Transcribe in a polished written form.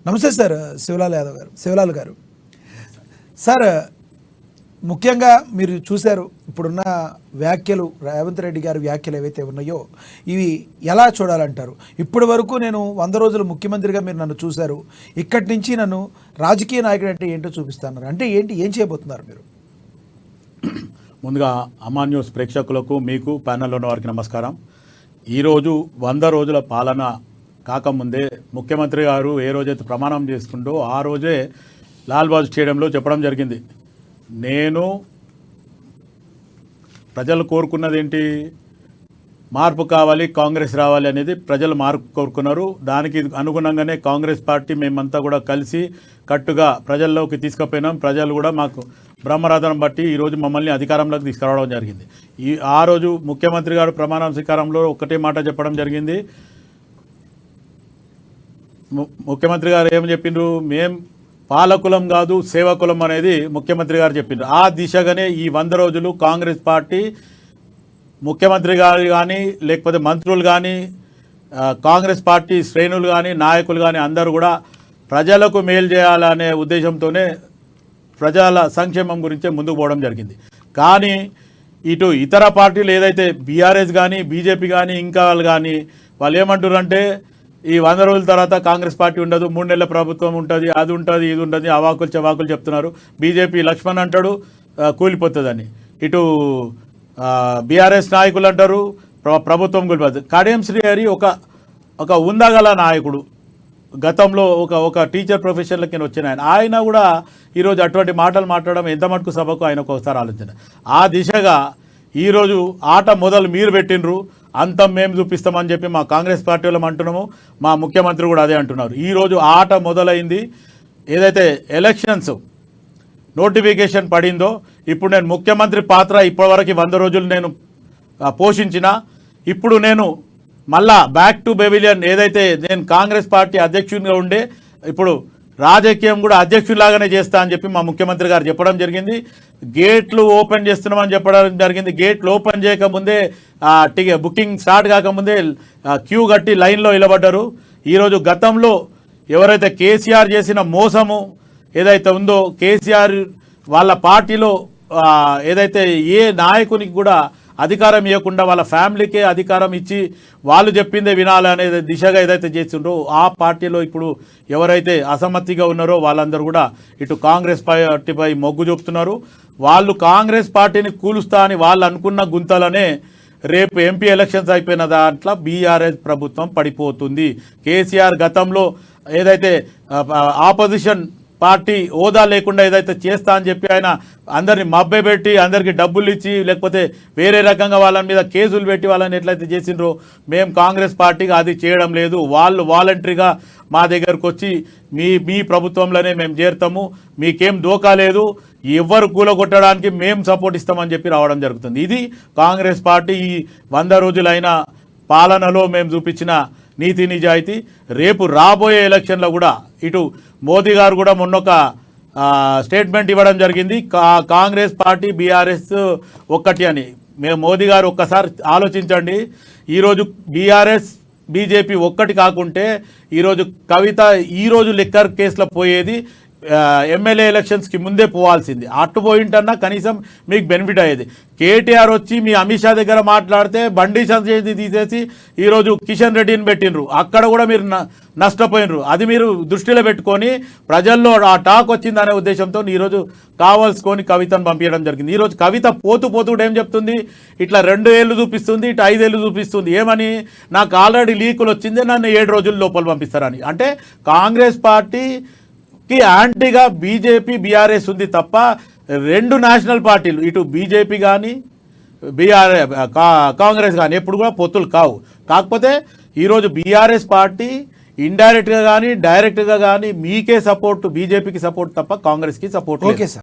నమస్తే సార్, శివలాల్ యాదవ్ గారు, శివలాల్ గారు. సార్, ముఖ్యంగా మీరు చూశారు ఇప్పుడున్న వ్యాఖ్యలు, రేవంత్ రెడ్డి గారి వ్యాఖ్యలు ఏవైతే ఉన్నాయో ఇవి ఎలా చూడాలంటారు? ఇప్పటి వరకు నేను 100 రోజులు ముఖ్యమంత్రిగా మీరు నన్ను చూశారు, ఇక్కడి నుంచి నన్ను రాజకీయ నాయకుడు అంటే ఏంటో చూపిస్తున్నారు అంటే ఏంటి, ఏం చేయబోతున్నారు మీరు? ముందుగా అమా న్యూస్ ప్రేక్షకులకు, మీకు ప్యానెల్లో ఉన్న వారికి నమస్కారం. ఈరోజు 100 రోజుల పాలన కాకముందే ముఖ్యమంత్రి గారు ఏ రోజైతే ప్రమాణం చేసుకుంటూ ఆ రోజే లాల్బాగ్ స్టేడియంలో చెప్పడం జరిగింది, నేను ప్రజలు కోరుకున్నది ఏంటి, మార్పు కావాలి, కాంగ్రెస్ రావాలి అనేది ప్రజలు మార్పు కోరుకున్నారు. దానికి అనుగుణంగానే కాంగ్రెస్ పార్టీ మేమంతా కూడా కలిసి కట్టుగా ప్రజల్లోకి తీసుకుపోయినాం. ప్రజలు కూడా మాకు బ్రహ్మరథనం బట్టి ఈరోజు మమ్మల్ని అధికారంలోకి తీసుకురావడం జరిగింది. ఆ రోజు ముఖ్యమంత్రి గారు ప్రమాణ స్వీకారంలో ఒకటే మాట చెప్పడం జరిగింది. ముఖ్యమంత్రి గారు ఏం చెప్పిండ్రు, మేం పాలకులం కాదు సేవకులం అనేది ముఖ్యమంత్రి గారు చెప్పిండ్రు. ఆ దిశగానే ఈ 100 రోజులు కాంగ్రెస్ పార్టీ ముఖ్యమంత్రి గారు కానీ, లేకపోతే మంత్రులు కానీ, కాంగ్రెస్ పార్టీ శ్రేణులు కానీ, నాయకులు కానీ అందరూ కూడా ప్రజలకు మేలు చేయాలనే ఉద్దేశంతోనే ప్రజల సంక్షేమం గురించే ముందుకు పోవడం జరిగింది. కానీ ఇటు ఇతర పార్టీలు ఏదైతే బీఆర్ఎస్ కానీ, బీజేపీ కానీ, ఇంకా వాళ్ళు ఏమంటారంటే ఈ 100 రోజుల తర్వాత కాంగ్రెస్ పార్టీ ఉండదు, 3 నెలల ప్రభుత్వం ఉంటుంది, అది ఉంటుంది, ఇది ఉంటుంది, అవాకులు చవాకులు చెప్తున్నారు. బీజేపీ లక్ష్మణ్ అంటాడు కూలిపోతుందని, ఇటు బీఆర్ఎస్ నాయకులు అంటారు ప్రభుత్వం కూలిపోతుంది. కడియం శ్రీహరి ఒక ఉందగల నాయకుడు, గతంలో ఒక టీచర్ ప్రొఫెషన్లకి వచ్చిన ఆయన కూడా ఈరోజు అటువంటి మాటలు మాట్లాడడం ఎంత మటుకు సభకు ఆయనకు ఒకసారి ఆలోచన. ఆ దిశగా ఈరోజు ఆట మొదలు మీరు పెట్టినరు, అంతం మేము చూపిస్తామని చెప్పి మా కాంగ్రెస్ పార్టీ వాళ్ళం అంటున్నాము, మా ముఖ్యమంత్రి కూడా అదే అంటున్నారు. ఈరోజు ఆట మొదలైంది. ఏదైతే ఎలక్షన్స్ నోటిఫికేషన్ పడిందో, ఇప్పుడు నేను ముఖ్యమంత్రి పాత్ర ఇప్పటివరకు 100 రోజులు నేను పోషించిన, ఇప్పుడు నేను మళ్ళా బ్యాక్ టు పెవిలియన్, ఏదైతే నేను కాంగ్రెస్ పార్టీ అధ్యక్షునిగా ఉండే ఇప్పుడు రాజకీయం కూడా అధ్యక్షులాగానే చేస్తా అని చెప్పి మా ముఖ్యమంత్రి గారు చెప్పడం జరిగింది. గేట్లు ఓపెన్ చేస్తున్నామని చెప్పడం జరిగింది. గేట్లు ఓపెన్ చేయకముందే బుకింగ్ స్టార్ట్ కాకముందే క్యూ కట్టి లైన్లో నిలబడ్డారు. ఈరోజు గతంలో ఎవరైతే కేసీఆర్ చేసిన మోసము ఏదైతే ఉందో, కేసీఆర్ వాళ్ళ పార్టీలో ఏదైతే ఏ నాయకునికి కూడా అధికారం ఇవ్వకుండా వాళ్ళ ఫ్యామిలీకే అధికారం ఇచ్చి వాళ్ళు చెప్పిందే వినాలనే దిశగా ఏదైతే చేస్తుండ్రో, ఆ పార్టీలో ఇప్పుడు ఎవరైతే అసమ్మతిగా ఉన్నారో వాళ్ళందరూ కూడా ఇటు కాంగ్రెస్ పార్టీపై మొగ్గు చూపుతున్నారు. వాళ్ళు కాంగ్రెస్ పార్టీని కూలుస్తా అని వాళ్ళు అనుకున్న గుంతలనే రేపు ఎంపీ ఎలక్షన్స్ అయిపోయిన దాంట్లో బీఆర్ఎస్ ప్రభుత్వం పడిపోతుంది. కేసీఆర్ గతంలో ఏదైతే ఆపోజిషన్ పార్టీ హోదా లేకుండా ఏదైతే చేస్తా అని చెప్పి ఆయన అందరిని మభ్యపెట్టి అందరికీ డబ్బులు ఇచ్చి లేకపోతే వేరే రకంగా వాళ్ళ మీద కేసులు పెట్టి వాళ్ళని ఎట్లయితే చేసిండ్రో, మేము కాంగ్రెస్ పార్టీగా అది చేయడం లేదు. వాళ్ళు వాలంటరీగా మా దగ్గరకు వచ్చి మీ ప్రభుత్వంలోనే మేము చేరుతాము, మీకేం దోకా లేదు, ఎవరు కూలగొట్టడానికి మేము సపోర్ట్ ఇస్తామని చెప్పి రావడం జరుగుతుంది. ఇది కాంగ్రెస్ పార్టీ ఈ 100 రోజులైన పాలనలో మేము చూపించిన నీతి నిజాయితీ. రేపు రాబోయే ఎలక్షన్లో కూడా ఇటు మోదీ గారు కూడా మొన్నొక స్టేట్మెంట్ ఇవ్వడం జరిగింది, కాంగ్రెస్ పార్టీ బీఆర్ఎస్ ఒక్కటి అని. మోదీ గారు ఒక్కసారి ఆలోచించండి, ఈరోజు బీఆర్ఎస్ బీజేపీ ఒక్కటి కాకుంటే ఈరోజు కవిత ఈరోజు లిక్కర్ కేసులో పోయేది ఎమ్మెల్యే ఎలక్షన్స్కి ముందే పోవాల్సింది. అటు పోయింటన్నా కనీసం మీకు బెనిఫిట్ అయ్యేది. కేటీఆర్ వచ్చి మీ అమిత్ షా దగ్గర మాట్లాడితే బండి సంజయ్ తీసేసి ఈరోజు కిషన్ రెడ్డిని పెట్టినరు, అక్కడ కూడా మీరు నష్టపోయినరు. అది మీరు దృష్టిలో పెట్టుకొని ప్రజల్లో ఆ టాక్ వచ్చిందనే ఉద్దేశంతో ఈరోజు కావాల్సుకొని కవితను పంపించడం జరిగింది. ఈరోజు కవిత పోతూ ఏం చెప్తుంది, ఇట్లా 2 ఏళ్ళు చూపిస్తుంది, ఇటు 5 ఏళ్ళు చూపిస్తుంది. ఏమని, నాకు ఆల్రెడీ లీకులు వచ్చింది, నన్ను 7 రోజుల లోపల పంపిస్తారని. అంటే కాంగ్రెస్ పార్టీ యాంటీగా బీజేపీ బీఆర్ఎస్ ఉంది తప్ప 2 నేషనల్ పార్టీలు ఇటు బీజేపీ కానీ కాంగ్రెస్ కానీ ఎప్పుడు కూడా పొత్తులు కావు. కాకపోతే ఈరోజు బీఆర్ఎస్ పార్టీ ఇండైరెక్ట్గా కానీ డైరెక్ట్గా కానీ మీకే సపోర్ట్, బీజేపీకి సపోర్ట్ తప్ప కాంగ్రెస్కి సపోర్ట్. Okay sir.